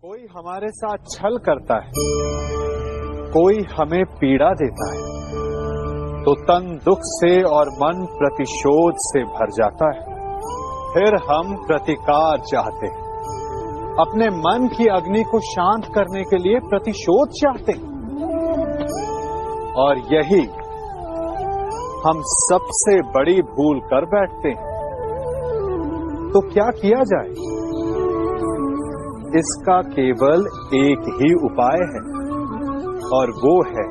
कोई हमारे साथ छल करता है, कोई हमें पीड़ा देता है, तो तन दुख से और मन प्रतिशोध से भर जाता है। फिर हम प्रतिकार चाहते हैं, अपने मन की अग्नि को शांत करने के लिए प्रतिशोध चाहते हैं। और यही हम सबसे बड़ी भूल कर बैठते हैं। तो क्या किया जाए? इसका केवल एक ही उपाय है और वो है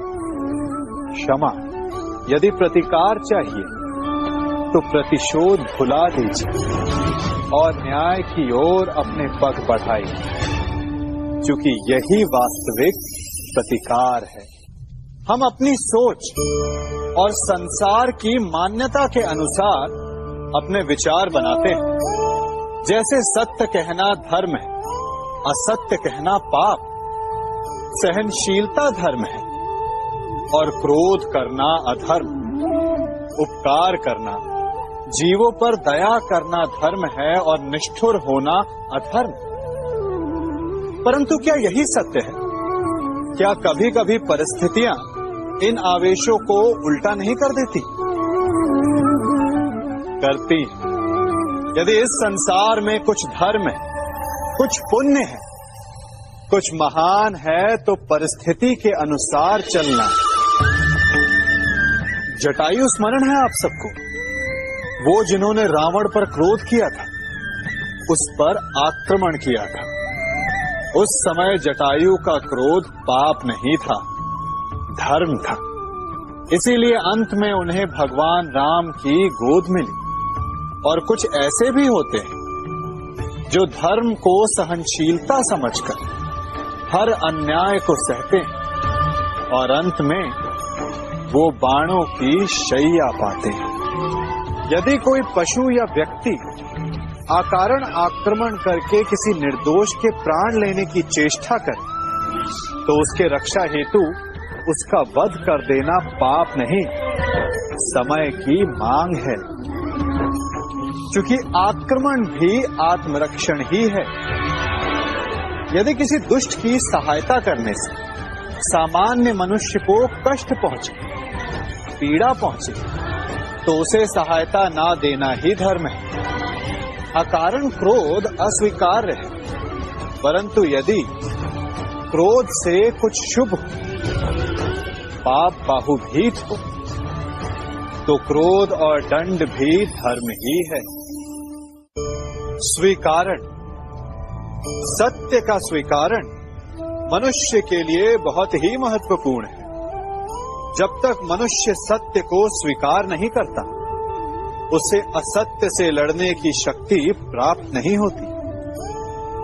क्षमा। यदि प्रतिकार चाहिए तो प्रतिशोध भुला दीजिए और न्याय की ओर अपने पग बढ़ाइए, क्योंकि यही वास्तविक प्रतिकार है। हम अपनी सोच और संसार की मान्यता के अनुसार अपने विचार बनाते हैं। जैसे सत्य कहना धर्म है, असत्य कहना पाप, सहनशीलता धर्म है और क्रोध करना अधर्म, उपकार करना, जीवों पर दया करना धर्म है और निष्ठुर होना अधर्म। परंतु क्या यही सत्य है? क्या कभी कभी परिस्थितियां इन आवेशों को उल्टा नहीं कर देती? करती। यदि इस संसार में कुछ धर्म है, कुछ पुण्य है, कुछ महान है, तो परिस्थिति के अनुसार चलना। जटायु स्मरण है आप सबको, वो जिन्होंने रावण पर क्रोध किया था, उस पर आक्रमण किया था। उस समय जटायु का क्रोध पाप नहीं था, धर्म था। इसीलिए अंत में उन्हें भगवान राम की गोद मिली। और कुछ ऐसे भी होते हैं जो धर्म को सहनशीलता समझकर हर अन्याय को सहते हैं और अंत में वो बाणों की शैया पाते हैं। यदि कोई पशु या व्यक्ति अकारण आक्रमण करके किसी निर्दोष के प्राण लेने की चेष्टा करे, तो उसके रक्षा हेतु उसका वध कर देना पाप नहीं, समय की मांग है। क्योंकि आक्रमण भी आत्मरक्षण ही है। यदि किसी दुष्ट की सहायता करने से सामान्य मनुष्य को कष्ट पहुंचे, पीड़ा पहुंचे, तो उसे सहायता ना देना ही धर्म है। अकारण क्रोध अस्वीकार्य है, परंतु यदि क्रोध से कुछ शुभ हो, पाप बाहुभीत हो, तो क्रोध और दंड भी धर्म ही है। स्वीकारण, सत्य का स्वीकारण मनुष्य के लिए बहुत ही महत्वपूर्ण है। जब तक मनुष्य सत्य को स्वीकार नहीं करता, उसे असत्य से लड़ने की शक्ति प्राप्त नहीं होती।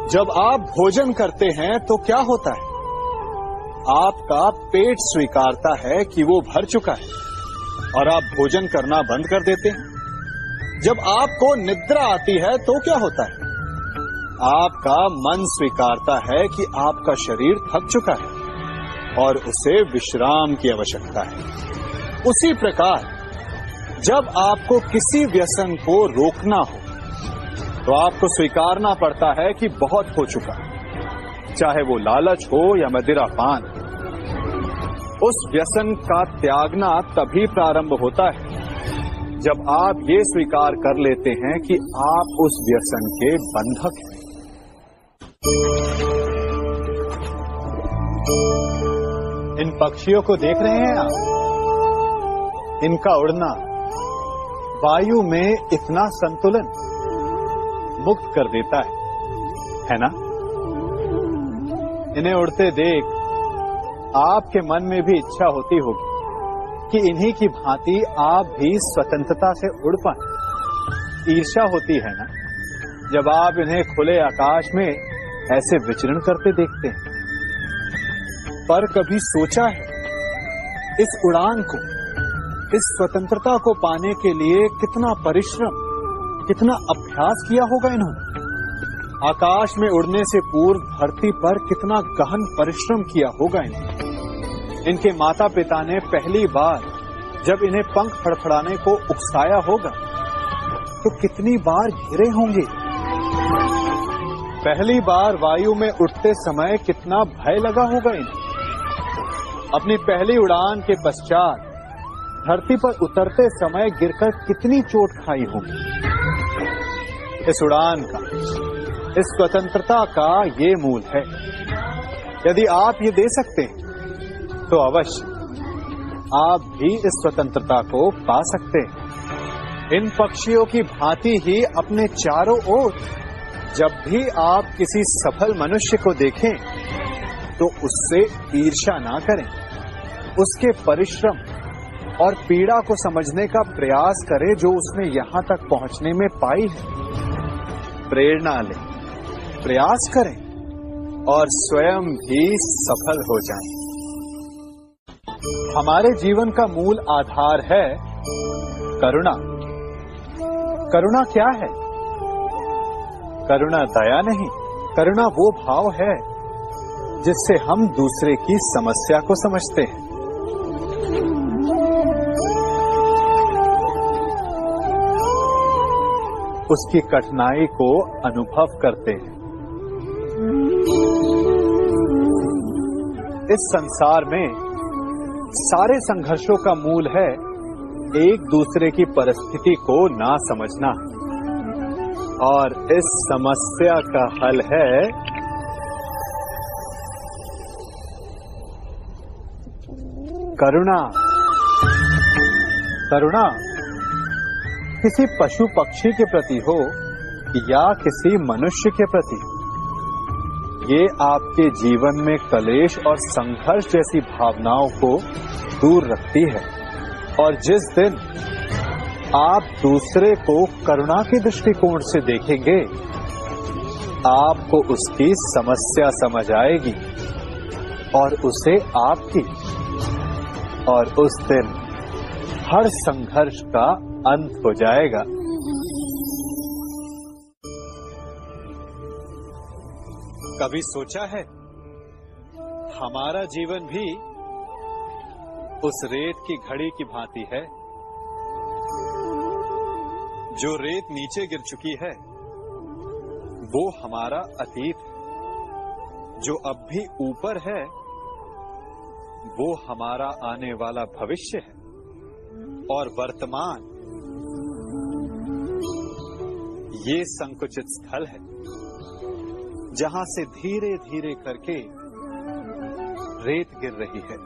जब आप भोजन करते हैं तो क्या होता है? आपका पेट स्वीकारता है कि वो भर चुका है और आप भोजन करना बंद कर देते हैं। जब आपको निद्रा आती है तो क्या होता है? आपका मन स्वीकारता है कि आपका शरीर थक चुका है और उसे विश्राम की आवश्यकता है। उसी प्रकार जब आपको किसी व्यसन को रोकना हो, तो आपको स्वीकारना पड़ता है कि बहुत हो चुका है, चाहे वो लालच हो या मदिरापान। उस व्यसन का त्यागना तभी प्रारंभ होता है जब आप ये स्वीकार कर लेते हैं कि आप उस व्यसन के बंधक हैं। इन पक्षियों को देख रहे हैं आप? इनका उड़ना वायु में इतना संतुलन मुक्त कर देता है ना? इन्हें उड़ते देख आपके मन में भी इच्छा होती होगी कि इन्हीं की भांति आप भी स्वतंत्रता से उड़ पाएं। ईर्ष्या होती है ना, जब आप इन्हें खुले आकाश में ऐसे विचरण करते देखते हैं। पर कभी सोचा है इस उड़ान को, इस स्वतंत्रता को पाने के लिए कितना परिश्रम, कितना अभ्यास किया होगा इन्होंने? आकाश में उड़ने से पूर्व धरती पर कितना गहन परिश्रम किया होगा इन्हें। इनके माता पिता ने पहली बार जब इन्हें पंख फड़फड़ाने को उकसाया होगा, तो कितनी बार घिरे होंगे। पहली बार वायु में उड़ते समय कितना भय लगा होगा इन्हें। अपनी पहली उड़ान के पश्चात धरती पर उतरते समय गिरकर कितनी चोट खाई होगी। इस उड़ान का, इस स्वतंत्रता का ये मूल है। यदि आप ये दे सकते हैं तो अवश्य आप भी इस स्वतंत्रता को पा सकते हैं। इन पक्षियों की भांति ही अपने चारों ओर जब भी आप किसी सफल मनुष्य को देखें तो उससे ईर्ष्या ना करें। उसके परिश्रम और पीड़ा को समझने का प्रयास करें जो उसने यहां तक पहुंचने में पाई है। प्रेरणा लें, प्रयास करें और स्वयं भी सफल हो जाएं। हमारे जीवन का मूल आधार है करुणा। करुणा क्या है? करुणा दया नहीं, करुणा वो भाव है जिससे हम दूसरे की समस्या को समझते हैं। उसकी कठिनाई को अनुभव करते हैं। इस संसार में सारे संघर्षों का मूल है एक दूसरे की परिस्थिति को ना समझना, और इस समस्या का हल है करुणा। करुणा किसी पशु पक्षी के प्रति हो या किसी मनुष्य के प्रति, ये आपके जीवन में कलेश और संघर्ष जैसी भावनाओं को दूर रखती है। और जिस दिन आप दूसरे को करुणा के दृष्टिकोण से देखेंगे, आपको उसकी समस्या समझ आएगी और उसे आपकी, और उस दिन हर संघर्ष का अंत हो जाएगा। कभी सोचा है हमारा जीवन भी उस रेत की घड़ी की भांति है? जो रेत नीचे गिर चुकी है वो हमारा अतीत है। जो अब भी ऊपर है वो हमारा आने वाला भविष्य है। और वर्तमान ये संकुचित स्थल है जहां से धीरे धीरे करके रेत गिर रही है।